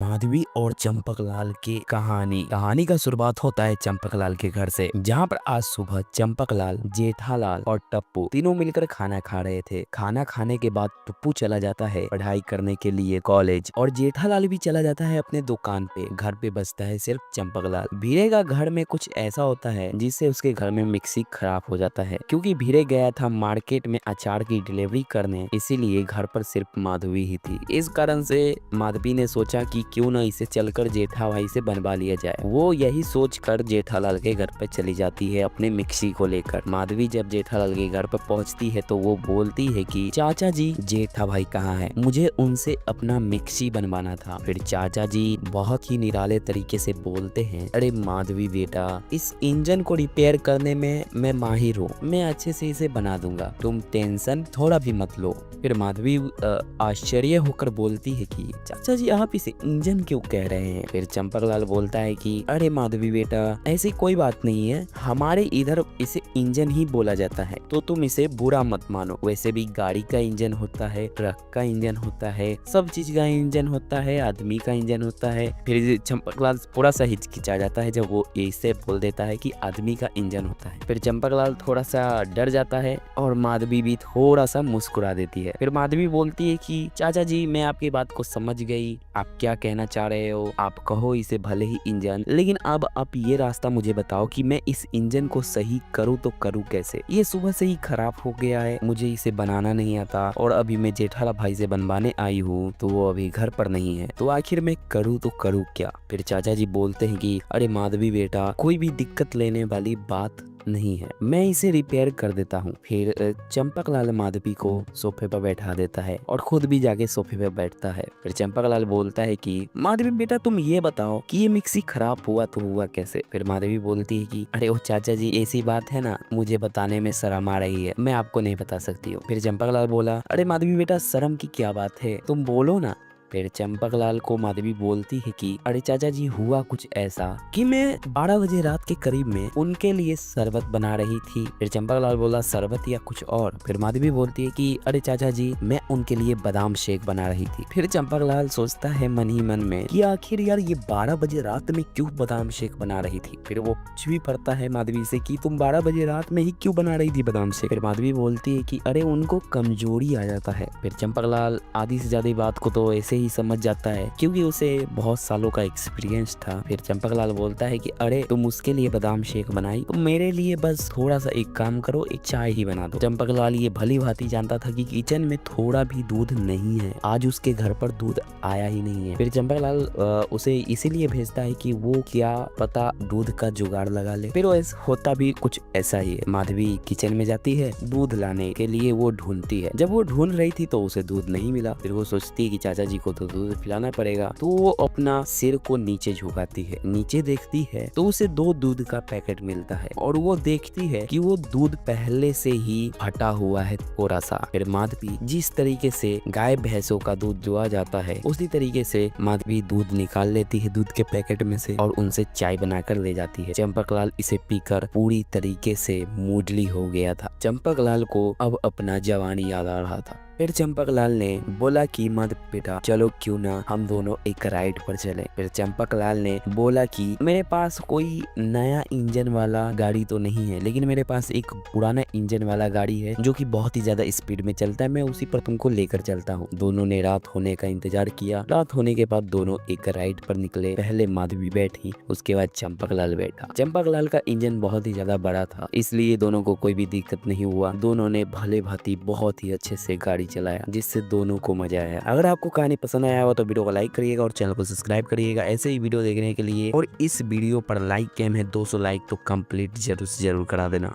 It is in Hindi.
माधवी और चंपकलाल की कहानी का शुरुआत होता है चंपकलाल के घर से, जहाँ पर आज सुबह चंपकलाल, जेठालाल और टप्पू तीनों मिलकर खाना खा रहे थे। खाना खाने के बाद टप्पू चला जाता है पढ़ाई करने के लिए कॉलेज, और जेठालाल भी चला जाता है अपने दुकान पे। घर पे बचता है सिर्फ चंपकलाल। भीरे का घर में कुछ ऐसा होता है जिससे उसके घर में मिक्सी खराब हो जाता है, क्योंकि भीरे गया था मार्केट में अचार की डिलीवरी करने, इसीलिए घर पर सिर्फ माधवी ही थी। इस कारण से माधवी ने सोचा कि क्यों न इसे चलकर जेठा भाई से बनवा लिया जाए। वो यही सोचकर जेठालाल के घर पर चली जाती है अपने मिक्सी को लेकर। माधवी जब जेठालाल के घर पर पहुंचती है तो वो बोलती है कि चाचा जी, जेठा भाई कहाँ है, मुझे उनसे अपना मिक्सी बनवाना था। फिर चाचा जी बहुत ही निराले तरीके से बोलते हैं, अरे माधवी बेटा, इस इंजन को रिपेयर करने में मैं माहिर हूँ, मैं अच्छे से इसे बना दूंगा, तुम टेंशन थोड़ा भी मत लो। फिर माधवी आश्चर्य होकर बोलती है कि चाचा जी, आप इसे इंजन क्यों कह रहे हैं। फिर चंपकलाल बोलता है कि अरे माधवी बेटा, ऐसी कोई बात नहीं है, हमारे इधर इसे इंजन ही बोला जाता है, तो तुम इसे बुरा मत मानो। वैसे भी गाड़ी का इंजन होता है, ट्रक का इंजन होता है, सब चीज का इंजन होता है, आदमी का इंजन होता है। फिर चंपकलाल थोड़ा सा हिचकिचा जाता है जब वो ऐसे बोल देता है कि आदमी का इंजन होता है। फिर चंपकलाल थोड़ा सा डर जाता है और माधवी भी थोड़ा सा मुस्कुरा देती है। फिर माधवी बोलती है कि चाचा जी, मैं आपकी बात को समझ गई, आप क्या कहना चाह रहे हो, आप कहो इसे भले ही इंजन, लेकिन अब आप ये रास्ता मुझे बताओ कि मैं इस इंजन को सही करूँ तो करूँ कैसे। ये सुबह से ही खराब हो गया है, मुझे इसे बनाना नहीं आता, और अभी मैं जेठाला भाई से बनवाने आई हूँ तो वो अभी घर पर नहीं है, तो आखिर मैं करूँ तो करूँ क्या। फिर चाचा जी बोलते हैं कि अरे माधवी बेटा, कोई भी दिक्कत लेने वाली बात नहीं है, मैं इसे रिपेयर कर देता हूँ। फिर चंपकलाल माधवी को सोफे पर बैठा देता है और खुद भी जाके सोफे पर बैठता है। फिर चंपकलाल बोलता है कि माधवी बेटा, तुम ये बताओ कि ये मिक्सी खराब हुआ तो हुआ कैसे। फिर माधवी बोलती है कि अरे ओ चाचा जी, ऐसी बात है ना, मुझे बताने में शर्म आ रही है, मैं आपको नहीं बता सकती हूँ। फिर चंपकलाल बोला, अरे माधवी बेटा, शर्म की क्या बात है, तुम बोलो ना। फिर चंपकलाल को माधवी बोलती है कि अरे चाचा जी, हुआ कुछ ऐसा कि मैं 12 बजे रात के करीब में उनके लिए शरबत बना रही थी। फिर चंपकलाल बोला, शरबत या कुछ और। फिर माधवी बोलती है कि अरे चाचा जी, मैं उनके लिए बादाम शेक बना रही थी। फिर चंपकलाल सोचता है मन ही मन में कि आखिर यार ये 12 बजे रात में क्यों बादाम शेक बना रही थी। फिर वो कुछ भी पड़ता है माधवी से कि तुम 12 बजे रात में ही क्यों बना रही थी बादाम शेक। फिर माधवी बोलती है कि अरे उनको कमजोरी आ जाता है। फिर चंपकलाल आधी से ज्यादा बात को तो ऐसे ही समझ जाता है, क्योंकि उसे बहुत सालों का एक्सपीरियंस था। फिर चंपकलाल बोलता है कि अरे तुम उसके लिए बादाम शेक बनाई, तो मेरे लिए बस थोड़ा सा एक काम करो, एक चाय ही बना दो। चंपकलाल ये भली भांति जानता था कि किचन में थोड़ा भी दूध नहीं है, आज उसके घर पर दूध आया ही नहीं है। फिर चंपकलाल उसे इसीलिए भेजता है कि वो क्या पता दूध का जुगाड़ लगा ले। फिर होता भी कुछ ऐसा ही है। माधवी किचन में जाती है दूध लाने के लिए, वो ढूंढती है। जब वो ढूंढ रही थी तो उसे दूध नहीं मिला। फिर वो सोचती है कि चाचा जी को तो दूध पिलाना पड़ेगा, तो वो अपना सिर को नीचे झुकाती है, नीचे देखती है तो उसे 2 दूध का पैकेट मिलता है, और वो देखती है कि वो दूध पहले से ही फटा हुआ है थोड़ा सा। फिर माधवी जिस तरीके से गाय भैंसों का दूध दुआ जाता है, उसी तरीके से माधवी दूध निकाल लेती है दूध के पैकेट में से और उनसे चाय बनाकर ले जाती है। चंपकलाल इसे पीकर पूरी तरीके से मूडली हो गया था। चंपकलाल को अब अपना जवानी याद आ रहा था। फिर चंपकलाल ने बोला कि मत बेटा, चलो क्यों ना हम दोनों एक राइड पर चलें। फिर चंपकलाल ने बोला कि मेरे पास कोई नया इंजन वाला गाड़ी तो नहीं है, लेकिन मेरे पास एक पुराना इंजन वाला गाड़ी है जो कि बहुत ही ज्यादा स्पीड में चलता है, मैं उसी पर तुमको लेकर चलता हूँ। दोनों ने रात होने का इंतजार किया। रात होने के बाद दोनों एक राइड पर निकले। पहले माधवी बैठी, उसके बाद चंपकलाल बैठा। चंपकलाल का इंजन बहुत ही ज्यादा बड़ा था, इसलिए दोनों को कोई भी दिक्कत नहीं हुआ। दोनों ने भले भांति बहुत ही अच्छे से गाड़ी चलाया, जिससे दोनों को मजा आया। अगर आपको कहानी पसंद आया हो तो वीडियो को लाइक करिएगा और चैनल को सब्सक्राइब करिएगा ऐसे ही वीडियो देखने के लिए। और इस वीडियो पर लाइक कैम है 200 लाइक, तो कंप्लीट जरूर से जरूर करा देना।